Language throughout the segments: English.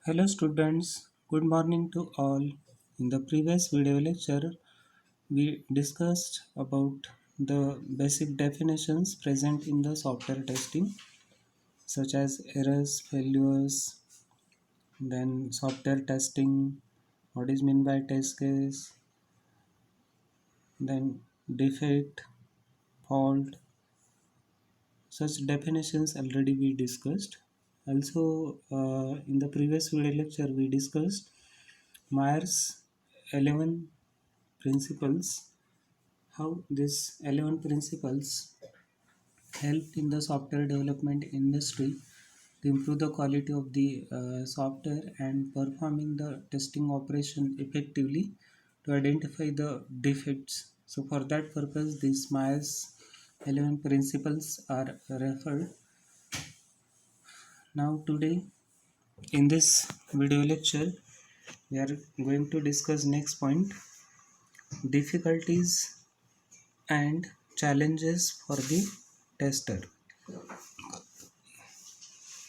Hello students, good morning to all. In the previous video lecture, we discussed about the basic definitions present in the software testing such as errors, failures, then software testing, what is meant by test case, then defect, fault. Such definitions already we discussed. Also, in the previous video lecture, we discussed Myers 11 principles, how these 11 principles help in the software development industry to improve the quality of the software and performing the testing operation effectively to identify the defects. So for that purpose these Myers 11 principles are referred. Now today in this video lecture we are going to discuss next point, difficulties and challenges for the tester.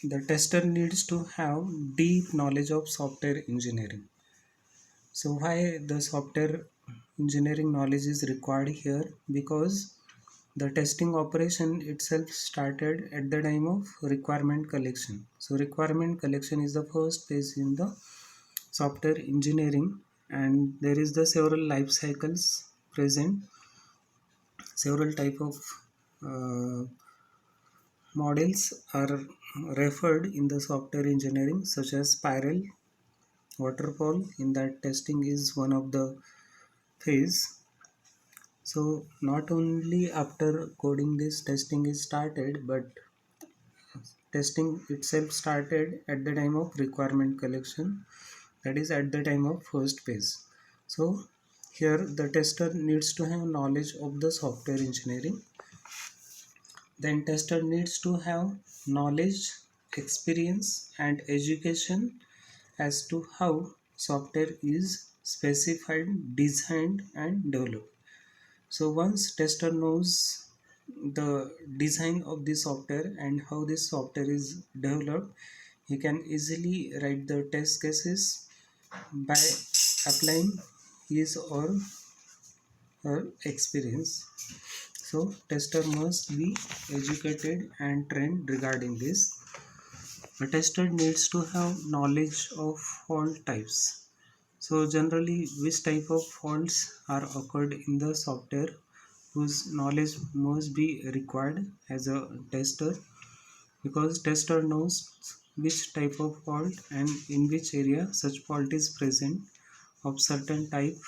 The tester needs to have deep knowledge of software engineering. So why the software engineering knowledge is required here? Because the testing operation itself started at the time of requirement collection. So requirement collection is the first phase in the software engineering, and there is the several life cycles present, several type of uh, models are referred in the software engineering such as spiral, waterfall. In that testing is one of the phase. So not only after coding this testing is started, but testing itself started at the time of requirement collection, that is at the time of first phase. So here the tester needs to have knowledge of the software engineering. Then tester needs to have knowledge, experience and education as to how software is specified, designed and developed. So once tester knows the design of the software and how this software is developed, he can easily write the test cases by applying his or her experience. So tester must be educated and trained regarding this. A tester needs to have knowledge of fault types. So generally which type of faults are occurred in the software, whose knowledge must be required as a tester, because tester knows which type of fault and in which area such fault is present of certain type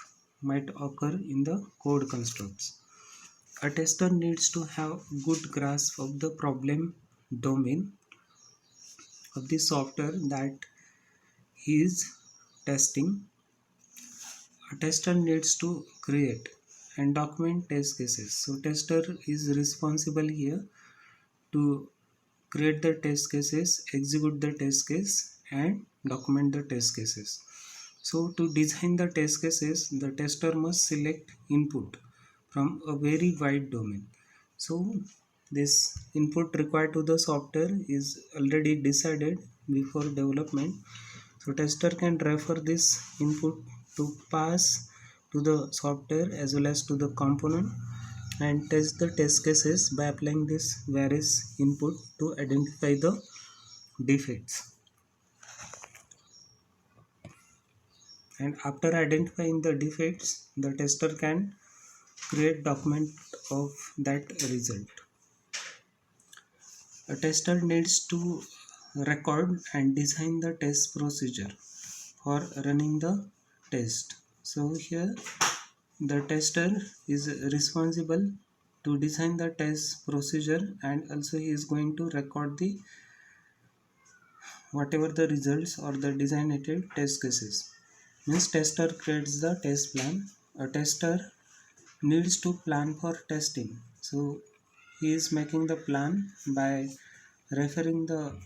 might occur in the code constructs. A tester needs to have good grasp of the problem domain of the software that he is testing. A tester needs to create and document test cases. So tester is responsible here to create the test cases, execute the test case and document the test cases. So to design the test cases, the tester must select input from a very wide domain. So this input required to the software is already decided before development. So tester can refer this input to pass to the software as well as to the component and test the test cases by applying this various input to identify the defects. And after identifying the defects, the tester can create document of that result. A tester needs to record and design the test procedure for running the test. So here the tester is responsible to design the test procedure and also he is going to record the whatever the results or the designated test cases. Means tester creates the test plan. A tester needs to plan for testing. So he is making the plan by referring the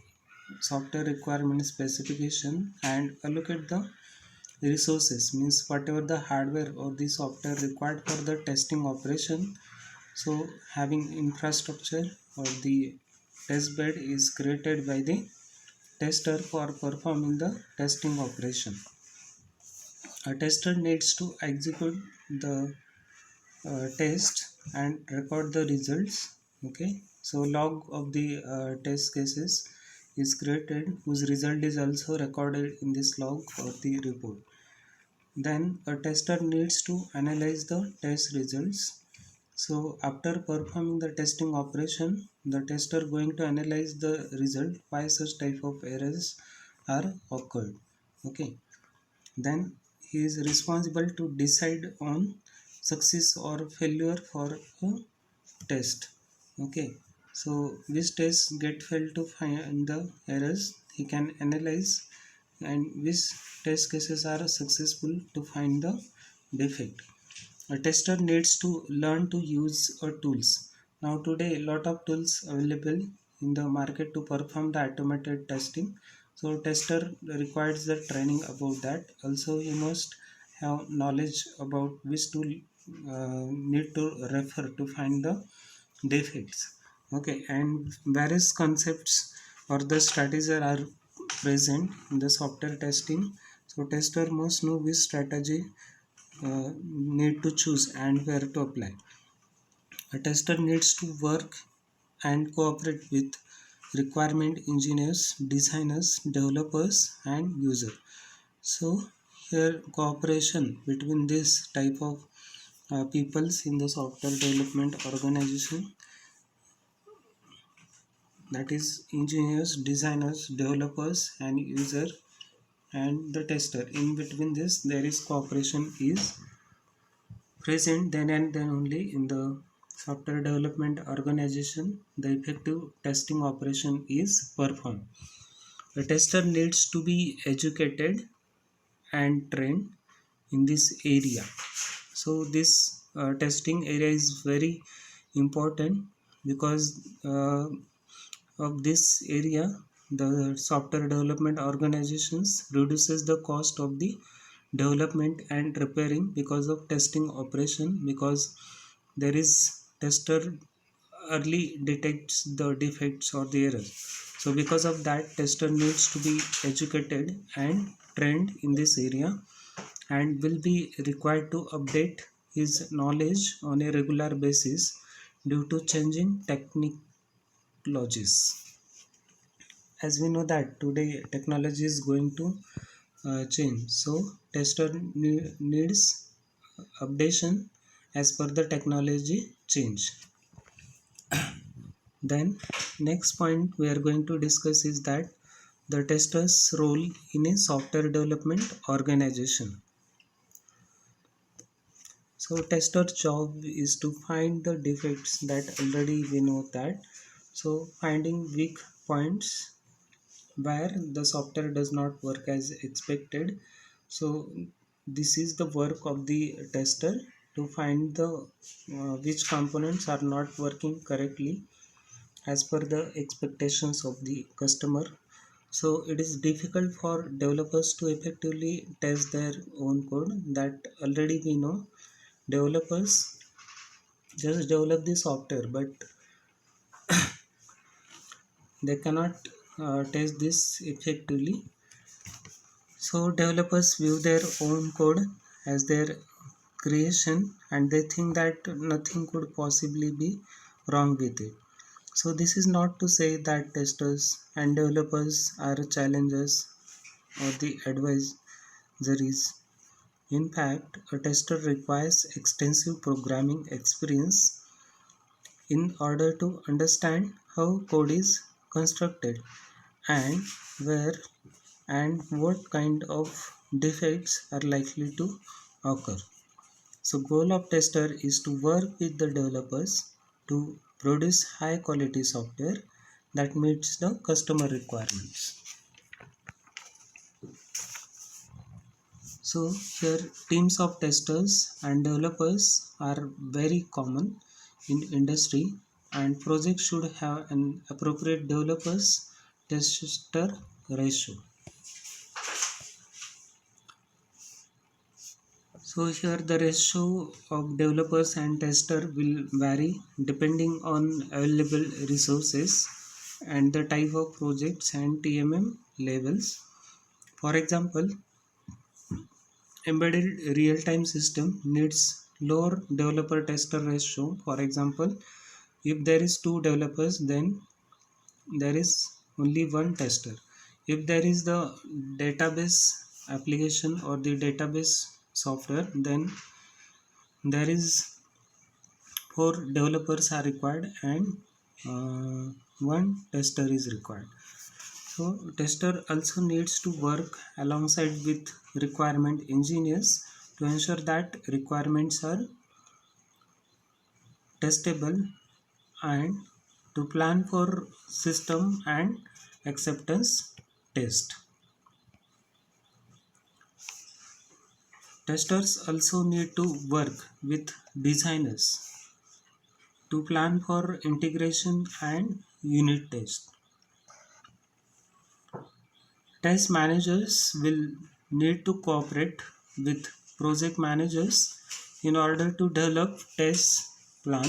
software requirement specification and allocate the resources, means whatever the hardware or the software required for the testing operation. So having infrastructure or the test bed is created by the tester for performing the testing operation. A tester needs to execute the test and record the results. Okay, so log of the test cases is created whose result is also recorded in this log or the report. Then a tester needs to analyze the test results. So after performing the testing operation, the tester going to analyze the result why such type of errors are occurred. Okay, then he is responsible to decide on success or failure for a test. Okay, so which tests get failed to find the errors he can analyze, and which test cases are successful to find the defect. A tester needs to learn to use a tools. Now today a lot of tools available in the market to perform the automated testing, so tester requires the training about that. Also you must have knowledge about which tool need to refer to find the defects. Okay, and various concepts or the strategies are present in the software testing. So tester must know which strategy need to choose and where to apply. A tester needs to work and cooperate with requirement engineers, designers, developers, and user. So here cooperation between this type of peoples in the software development organization, that is engineers, designers, developers, and user, and the tester. In between this there is cooperation is present, then and then only in the software development organization the effective testing operation is performed. The tester needs to be educated and trained in this area. So this testing area is very important because of this area the software development organizations reduces the cost of the development and repairing because of testing operation, because there is tester early detects the defects or the errors. So because of that tester needs to be educated and trained in this area and will be required to update his knowledge on a regular basis due to changing technologies. As we know that today technology is going to change, so tester needs updation as per the technology change. Then next point we are going to discuss is that the tester's role in a software development organization. So tester's job is to find the defects, that already we know that. So finding weak points where the software does not work as expected. So this is the work of the tester to find the which components are not working correctly as per the expectations of the customer. So it is difficult for developers to effectively test their own code, that already we know. Developers just develop the software but they cannot test this effectively. So developers view their own code as their creation and they think that nothing could possibly be wrong with it. So this is not to say that testers and developers are challengers or the advisories. In fact, a tester requires extensive programming experience in order to understand how code is constructed and where and what kind of defects are likely to occur. So goal of tester is to work with the developers to produce high quality software that meets the customer requirements. So here teams of testers and developers are very common in industry, and projects should have an appropriate developers tester ratio. So here the ratio of developers and tester will vary depending on available resources. and the type of projects and TMM levels. For example, embedded real-time system needs lower developer tester ratio. For example, if there is two developers, then there is only one tester. If there is the database application or the database software, then there is four developers are required and one tester is required. So tester also needs to work alongside with requirement engineers to ensure that requirements are testable and to plan for system and acceptance test. Testers also need to work with designers to plan for integration and unit test. Test managers will need to cooperate with project managers in order to develop test plan.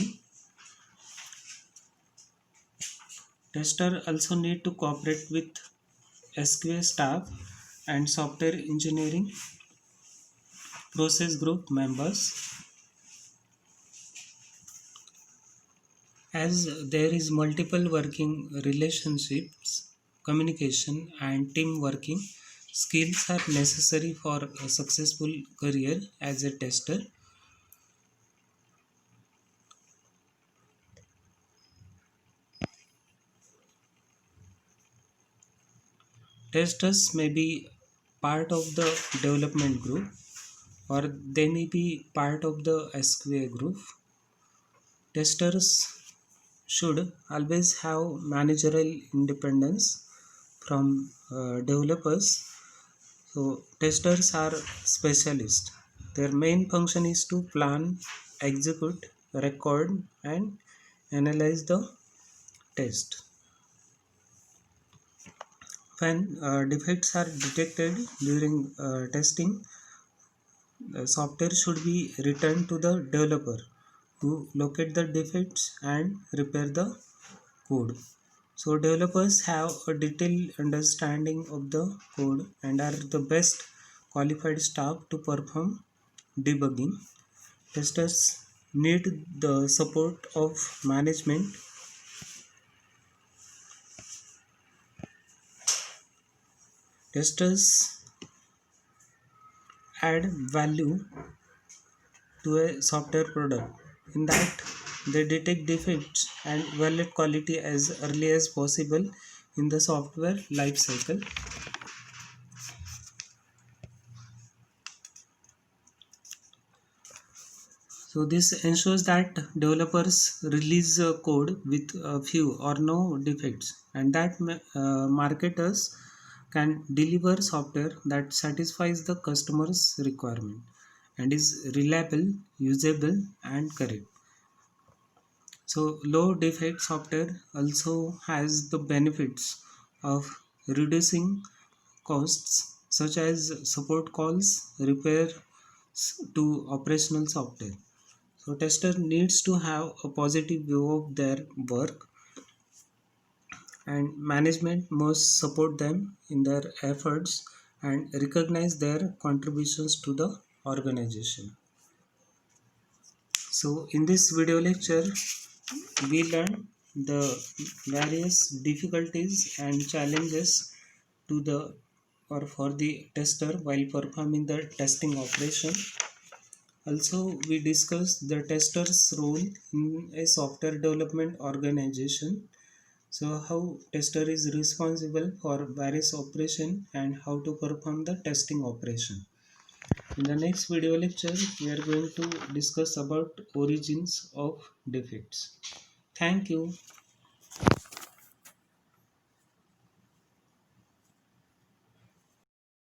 Tester also need to cooperate with SQA staff and software engineering process group members. As there is multiple working relationships, communication and team working skills are necessary for a successful career as a tester. Testers may be part of the development group or they may be part of the SQA group. Testers should always have managerial independence from developers. So testers are specialists. Their main function is to plan, execute, record and analyze the test. When defects are detected during testing, the software should be returned to the developer to locate the defects and repair the code. So developers have a detailed understanding of the code and are the best qualified staff to perform debugging. Testers need the support of management. Testers add value to a software product in that they detect defects and validate quality as early as possible in the software life cycle. So this ensures that developers release code with few or no defects and that marketers can deliver software that satisfies the customer's requirement and is reliable, usable and correct. So low defect software also has the benefits of reducing costs such as support calls, repair to operational software. So tester needs to have a positive view of their work and management must support them in their efforts and recognize their contributions to the organization. So in this video lecture we learned the various difficulties and challenges to the or for the tester while performing the testing operation. Also, we discussed the tester's role in a software development organization. So, how tester is responsible for various operation and how to perform the testing operation. In the next video lecture, we are going to discuss about origins of defects. Thank you.